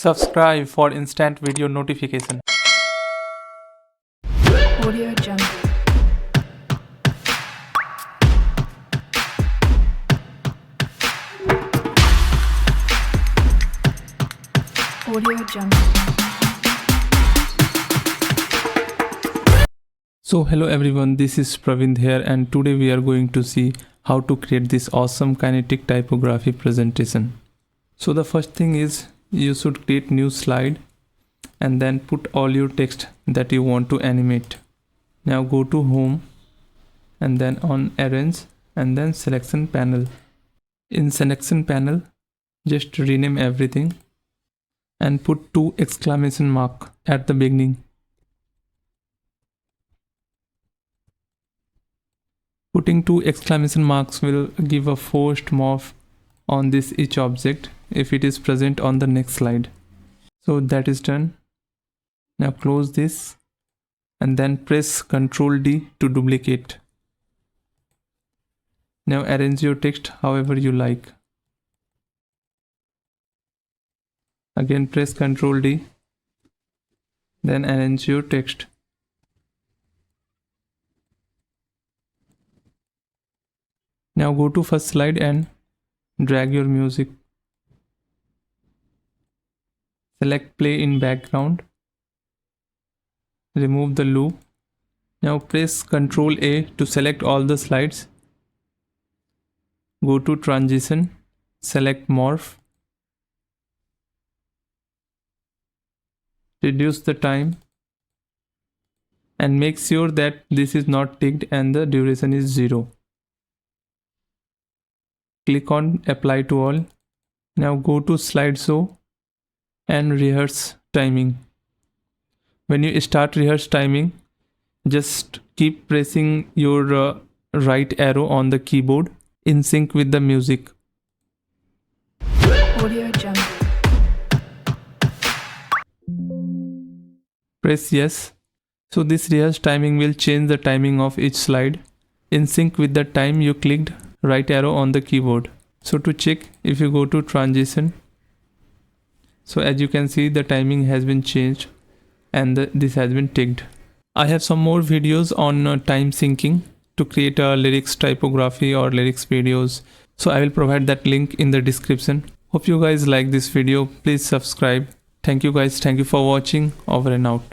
Subscribe for instant video notification. Audio Jungle. Audio Jungle. So hello everyone, this is Pravind here, and today we are going to see how to create this awesome kinetic typography presentation. So the first thing is you should create new slide and then put all your text that you want to animate. Now go to home and then on arrange and then selection panel. In selection panel just rename everything and put 2 exclamation mark at the beginning. Putting 2 exclamation marks will give a forced morph on this each object if it is present on the next slide. So that is done. Now close this and then press Ctrl D to duplicate. Now arrange your text however you like. Again press Ctrl D, then arrange your text. Now go to first slide and drag your music. Select play in background. Remove the loop. Now press Ctrl A to select all the slides. Go to transition. Select morph. Reduce the time. And make sure that this is not ticked and the duration is 0. Click on apply to all. Now go to slideshow and rehearse timing. When you start rehearse timing, just keep pressing your right arrow on the keyboard in sync with the music. Audio Jungle. Press yes. So this rehearse timing will change the timing of each slide in sync with the time you clicked right arrow on the keyboard. So to check, if you go to transition, so as you can see the timing has been changed and this has been ticked. I have some more videos on time syncing to create a lyrics typography or lyrics videos, so I will provide that link in the description. Hope you guys like this video. Please subscribe. Thank you guys. Thank you for watching. Over and out.